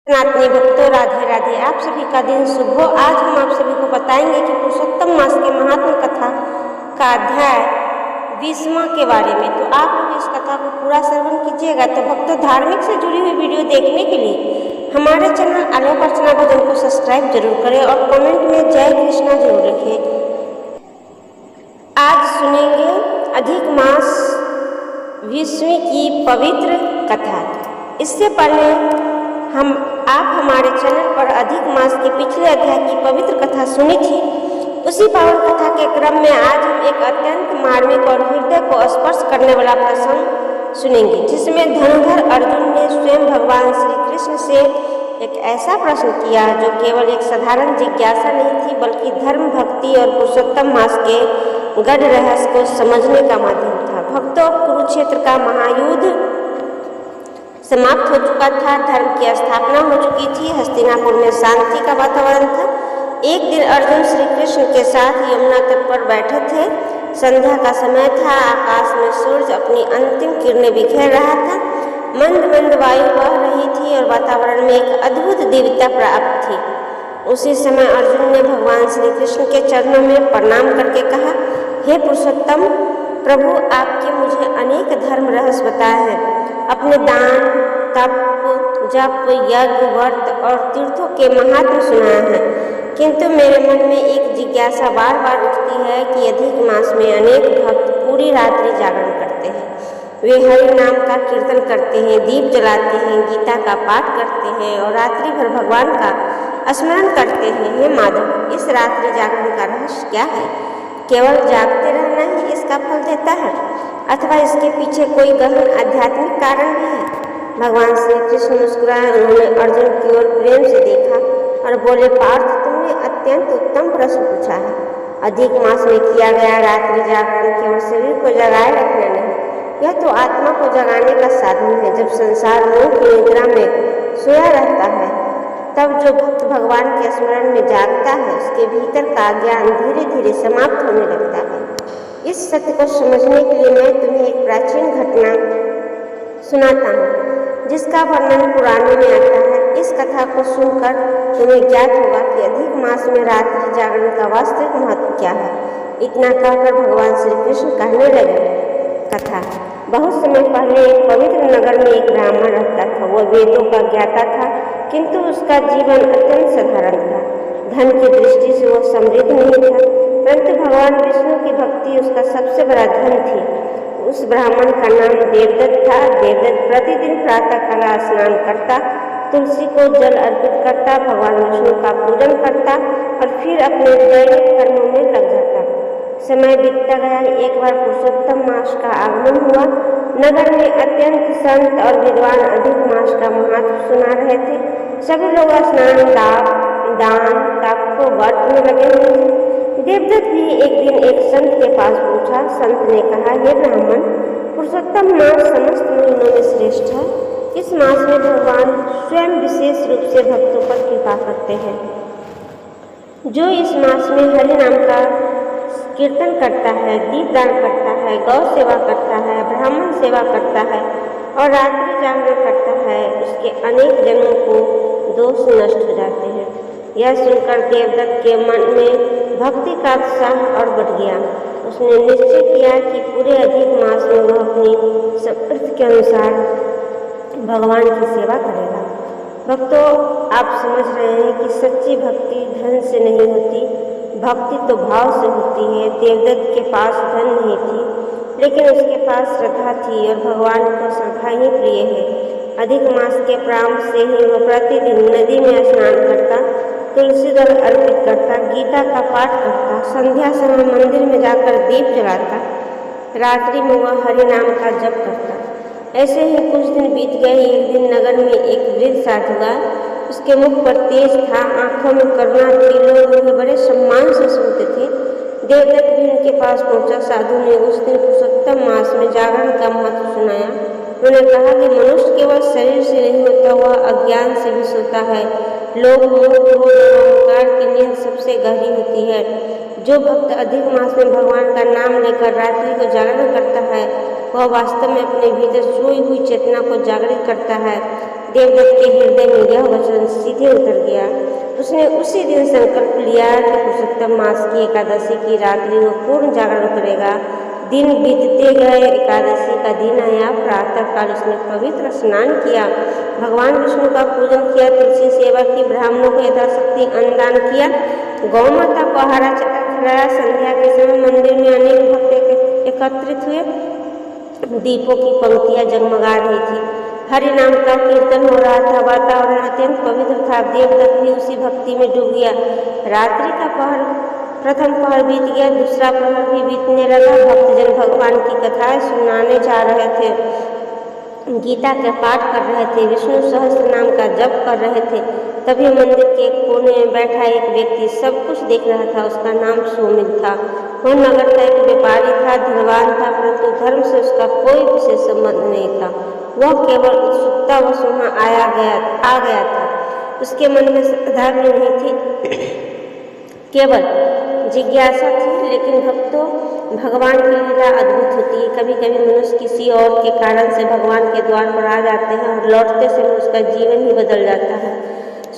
सनातनी भक्तों, राधे राधे। आप सभी का दिन शुभ हो। आज हम आप सभी को बताएंगे कि पुरुषोत्तम मास के महात्म कथा का अध्याय 20वां के बारे में। तो आप लोग इस कथा को पूरा श्रवण कीजिएगा। तो भक्तों, धार्मिक से जुड़ी हुई वीडियो देखने के लिए हमारे चैनल आलोक अर्चना भजन को सब्सक्राइब जरूर करें और कमेंट में जय कृष्णा जरूर लिखें। आज सुनेंगे अधिक मास 20वीं की पवित्र कथा। इससे पहले आप हमारे चैनल पर अधिक मास के पिछले अध्याय की पवित्र कथा सुनी थी। उसी पावन कथा के क्रम में आज हम एक अत्यंत मार्मिक और हृदय को स्पर्श करने वाला प्रसंग सुनेंगे, जिसमें धनुधर अर्जुन ने स्वयं भगवान श्री कृष्ण से एक ऐसा प्रश्न किया जो केवल एक साधारण जिज्ञासा नहीं थी, बल्कि धर्म, भक्ति और पुरुषोत्तम मास के गढ़ रहस्य को समझने का माध्यम था। भक्तों, कुरुक्षेत्र का महायुद्ध समाप्त हो चुका था, धर्म की स्थापना हो चुकी थी, हस्तिनापुर में शांति का वातावरण था। एक दिन अर्जुन श्री कृष्ण के साथ यमुना तट पर बैठे थे। संध्या का समय था, आकाश में सूरज अपनी अंतिम किरणें बिखेर रहा था, मंद मंद वायु बह रही थी और वातावरण में एक अद्भुत दिव्यता प्राप्त थी। उसी समय अर्जुन ने भगवान श्री कृष्ण के चरणों में प्रणाम करके कहा, हे पुरुषोत्तम प्रभु, आपके मुझे अनेक धर्म रहस्य बताए हैं, अपने दान, तप, जप, यज्ञ, व्रत और तीर्थों के महात्म सुनाए हैं, किंतु मेरे मन में एक जिज्ञासा बार बार उठती है कि अधिक मास में अनेक भक्त पूरी रात्रि जागरण करते हैं। वे हरि नाम का कीर्तन करते हैं, दीप जलाते हैं, गीता का पाठ करते हैं और रात्रि भर भगवान का स्मरण करते हैं। हे माधव, इस रात्रि जागरण का रहस्य क्या है? केवल जागते रहना ही इसका फल देता है, अथवा इसके पीछे कोई गहन आध्यात्मिक कारण भी है? भगवान श्री कृष्ण मुस्कुराए। उन्होंने अर्जुन की ओर प्रेम से देखा और बोले, पार्थ, तुमने अत्यंत उत्तम प्रश्न पूछा है। अधिक मास में किया गया रात्रि जागरण केवल शरीर को जगाए रखना नहीं, यह तो आत्मा को जगाने का साधन है। जब संसार मोह की निद्रा में सोया रहता है, तब जो भक्त भगवान के स्मरण में जागता है, उसके भीतर का ज्ञान धीरे धीरे समाप्त होने लगता है। इस सत्य को समझने के लिए मैं तुम्हें एक प्राचीन घटना सुनाता हूँ, जिसका वर्णन पुराणों में आता है। इस कथा को सुनकर तुम्हें ज्ञात होगा कि अधिक मास में रात्रि जागरण का वास्तविक महत्व क्या है। इतना कहकर भगवान श्री कृष्ण कहने लगे, कथा, बहुत समय पहले एक पवित्र नगर में एक ब्राह्मण रहता था। वह वेदों का ज्ञाता था, किंतु उसका जीवन अत्यंत साधारण था। धन की दृष्टि से वह समृद्ध नहीं था, परंतु भगवान विष्णु की भक्ति उसका सबसे बड़ा धन थी। उस ब्राह्मण का नाम देवदत्त था। देवदत्त प्रतिदिन प्रातः काल स्नान करता, तुलसी को जल अर्पित करता, भगवान विष्णु का पूजन करता और फिर अपने दैनिक कर्मों में लग जाता। समय बीतता गया। एक बार पुरुषोत्तम मास का आगमन हुआ। नगर में अत्यंत संत और विद्वान अधिक मास का महत्व सुना रहे थे। सभी लोग स्नान, दान, तप को व्रत में लगे हुए थे। देवदत्त भी एक दिन एक संत के पास पूछा। संत ने कहा, हे ब्राह्मण, पुरुषोत्तम मास समस्त महीनों में श्रेष्ठ है। इस मास में भगवान स्वयं विशेष रूप से भक्तों पर कृपा करते हैं। जो इस मास में हरि नाम का कीर्तन करता है, दीपदान करता है, गौ सेवा करता है, ब्राह्मण सेवा करता है और रात्रि जागरण करता है, उसके अनेक जन्मों को दोष नष्ट हो जाते हैं। यह सुनकर देवदत्त के मन में भक्ति का उत्साह और बढ़ गया। उसने निश्चय किया कि पूरे अधिक मास में वह अपनी समर्थ के अनुसार भगवान की सेवा करेगा। भक्तों, आप समझ रहे हैं कि सच्ची भक्ति धन से नहीं होती, भक्ति तो भाव से होती है। देवदत्त के पास धन नहीं थी, लेकिन उसके पास श्रद्धा थी और भगवान को श्रद्धा ही प्रिय है। अधिक मास के प्रारंभ से ही वह प्रतिदिन नदी में स्नान करता, तुलसी दल अर्पित करता, गीता का पाठ करता, संध्या समय मंदिर में जाकर दीप जलाता, रात्रि में वह हरि नाम का जप करता। ऐसे ही कुछ दिन बीत गए। एक दिन नगर में एक वृद्ध साधु आया। उसके मुख पर तेज था, आंखों में करुणा थी, लोग उन्हें बड़े सम्मान से सुनते थे। देवदत्त भी उनके पास पहुंचा। साधु ने उस दिन पुरुषोत्तम मास में जागरण का महत्व सुनाया। उन्होंने कहा कि मनुष्य केवल शरीर से नहीं होता, वह अज्ञान से भी सोता है। लोग, मोह, क्रोध और अहंकार की नींद सबसे गहरी होती है। जो भक्त अधिक मास में भगवान का नाम लेकर रात्रि को जागरण करता है, वह वास्तव में अपने भीतर सोई हुई चेतना को जागृत करता है। देवदत्त के हृदय में यह वचन सीधे उतर गया। उसने उसी दिन संकल्प लिया कि पुरुषोत्तम मास की एकादशी की रात्रि वो पूर्ण जागरण करेगा। दिन बीतते गए, एकादशी का दिन आया। प्रातःकाल उसने पवित्र स्नान किया, भगवान विष्णु का पूजन किया, तुलसी सेवा की, ब्राह्मणों को यथाशक्ति अन्नदान किया, गौ माता को हरा चटा खिलाया। संध्या के समय मंदिर में अनेक भक्त एकत्रित हुए। दीपों की पंक्तियां जगमगा रही थी, हरि नाम का कीर्तन हो रहा था, वातावरण अत्यंत पवित्र था। देवदत्त भी उसी भक्ति में डूब गया। रात्रि का पहर, प्रथम पहर बीत गया, दूसरा पहर भी बीतने लगा। भक्तजन भगवान की कथाएं सुनाने जा रहे थे, गीता के पाठ कर रहे थे, विष्णु सहस्त्र नाम का जप कर रहे थे। तभी मंदिर के एक कोने में बैठा एक व्यक्ति सब कुछ देख रहा था। उसका नाम सोमिल था। वह नगर का एक व्यापारी था, धनवान था, परंतु धर्म से उसका कोई विशेष संबंध नहीं था। वह केवल उत्सुकतावश वहाँ आ गया था। उसके मन में श्रद्धा भी नहीं थी, केवल जिज्ञासा थी। लेकिन भक्तों, भगवान की लीला अद्भुत होती है। कभी कभी मनुष्य किसी और के कारण से भगवान के द्वार पर आ जाते हैं और लौटते समय उसका जीवन ही बदल जाता है।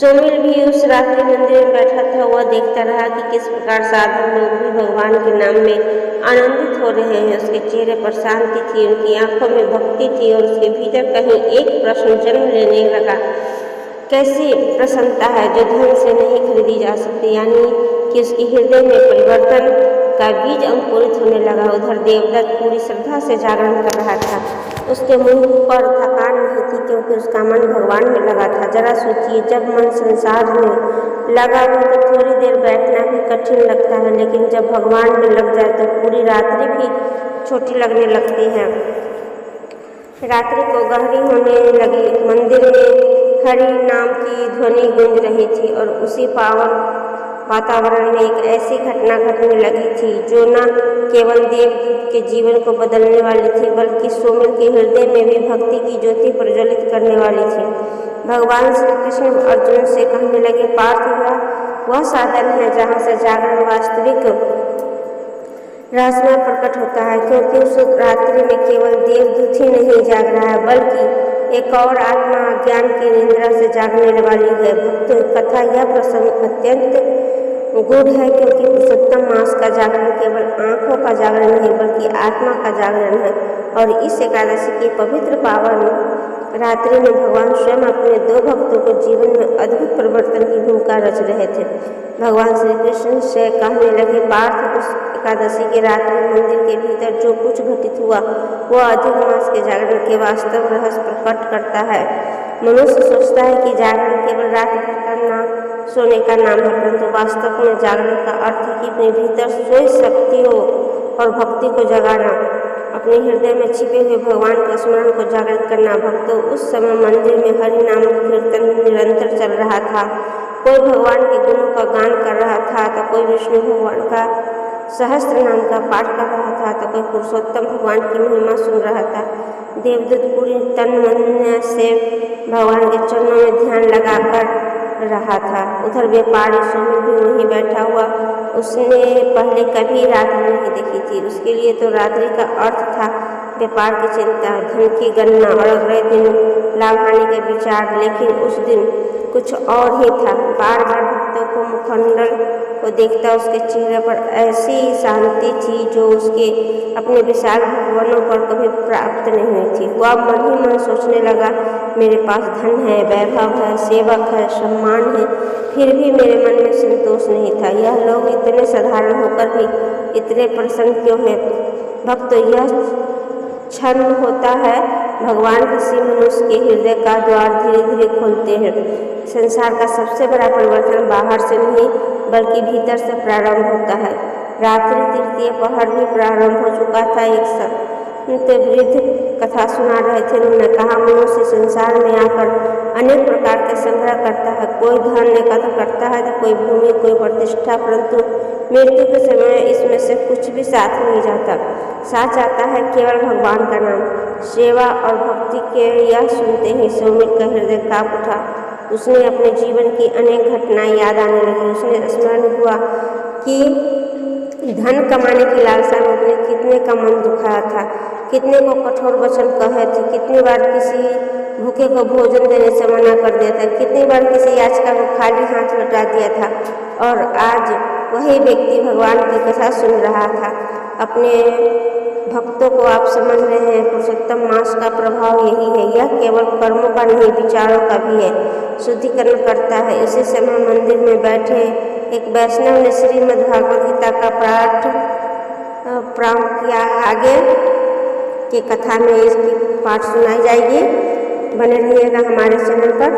सोमिल भी उस रात्रि मंदिर में बैठा था। वह देखता रहा कि किस प्रकार साधु लोग भी भगवान के नाम में आनंदित हो रहे हैं। उसके चेहरे पर शांति थी, उनकी आंखों में भक्ति थी और उसके भीतर कहीं एक प्रश्न जन्म लेने लगा, कैसी प्रसन्नता है जो धन से नहीं खरीदी जा सकती, यानी कि उसके हृदय में परिवर्तन का बीज अंकुरित होने लगा। उधर देवदत्त पूरी श्रद्धा से जागरण कर रहा था। उसके मुंह पर थकान नहीं थी, क्योंकि उसका मन भगवान में लगा था। जरा सोचिए, जब मन संसार में लगा हो तो थोड़ी देर बैठना भी कठिन लगता है, लेकिन जब भगवान में लग जाए तो पूरी रात्रि भी छोटी लगने लगती है। रात्रि को गहरी होने लगी। मंदिर में हरि नाम की ध्वनि गूंज रही थी और उसी पावन वातावरण में एक ऐसी घटना घटने लगी थी जो न केवल देवदूत के जीवन को बदलने वाली थी, बल्कि सोमिल के हृदय में भी भक्ति की ज्योति प्रज्वलित करने वाली थी। भगवान श्री कृष्ण अर्जुन से कहने लगे, पार्थ, वह साधन है जहाँ से जागरण वास्तविक रहस्यमय प्रकट होता है, क्योंकि उस रात्रि में केवल देवदूत ही नहीं जाग रहा है, बल्कि एक और आत्मा ज्ञान की निद्रा से जागने वाली है। भक्तों, कथा यह प्रसंग अत्यंत गूढ़ है, क्योंकि पुरुषोत्तम मास का जागरण केवल आंखों का जागरण नहीं बल्कि आत्मा का जागरण है। और इस एकादशी की पवित्र पावन रात्रि में भगवान स्वयं अपने दो भक्तों को जीवन में अद्भुत परिवर्तन की भूमिका रच रहे थे। भगवान श्री कृष्ण से कहने लगे, पार्थ, उस एकादशी की रात्रि मंदिर के भीतर जो कुछ घटित हुआ वह अधिक मास के जागरण के वास्तव रहस्य प्रकट करता है। मनुष्य सोचता है कि जागरण केवल रात भर का सोने का नाम है, परंतु वास्तव में जागरण का अर्थ है कि अपने भीतर सोई शक्तियों और भक्ति को जगाना, अपने हृदय में छिपे हुए भगवान के स्मरण को जागृत करना। भक्तों, उस समय मंदिर में हरि नाम कीर्तन निरंतर चल रहा था। कोई भगवान के गुणों का गान कर रहा था तो कोई विष्णु भगवान का सहस्त्र नाम का पाठ कर रहा था तो कोई पुरुषोत्तम भगवान की महिमा सुन रहा था। देवदूत पूरी तन मन से भगवान के चरणों में ध्यान लगाकर रहा था। उधर व्यापारी सोमिल भी वहीं बैठा हुआ। उसने पहले कभी रात्रि नहीं देखी थी। उसके लिए तो रात्रि का अर्थ था व्यापार की चिंता, धन की गणना और अगले दिन लाभ हानि के विचार। लेकिन उस दिन कुछ और ही था। बार बार भक्तों को मुखमंडल को देखता उसके चेहरे पर ऐसी शांति थी जो उसके अपने विशाल भगवानों पर कभी प्राप्त नहीं हुई थी। वह मन ही मन सोचने लगा, मेरे पास धन है, वैभव है, सेवक है, सम्मान है, फिर भी मेरे मन में संतोष नहीं था। यह लोग इतने साधारण होकर भी इतने प्रसन्न क्यों हैं? भक्तों, यह क्षण होता है भगवान किसी मनुष्य के हृदय का द्वार धीरे धीरे खोलते हैं। संसार का सबसे बड़ा परिवर्तन बाहर से नहीं बल्कि भीतर से प्रारंभ होता है। रात्रि तृतीय पहर भी प्रारंभ हो चुका था। एक संत वृद्ध कथा सुना रहे थे। उन्होंने कहा, मनुष्य संसार में आकर अनेक प्रकार के संग्रह करता है। कोई धन एकत्र करता है तो कोई भूमि, कोई प्रतिष्ठा, परंतु मृत्यु के समय इसमें से कुछ भी साथ नहीं जाता। साथ जाता है केवल भगवान का नाम, सेवा और भक्ति के। यह सुनते ही सोमिल का हृदय कांप उठा। उसने अपने जीवन की अनेक घटनाएं याद आने लगी। उसने स्मरण हुआ कि धन कमाने की लालसा में उसने कितने का मन दुखाया था, कितने को कठोर वचन कहे थे, कितनी बार किसी भूखे को भोजन देने से मना कर दिया था, कितनी बार किसी याचिका को खाली हाथ लौटा दिया था, और आज वही व्यक्ति भगवान की कथा सुन रहा था। अपने भक्तों को आप समझ रहे हैं, पुरुषोत्तम मास का प्रभाव यही है। यह केवल कर्मों का नहीं, विचारों का भी है, शुद्धिकरण करता है। इसी समय मंदिर में बैठे एक वैष्णव ने श्रीमद् भागवत गीता का प्रारंभ किया। आगे की कथा में इसकी पाठ सुनाई जाएगी। बने रहिएगा हमारे चैनल पर।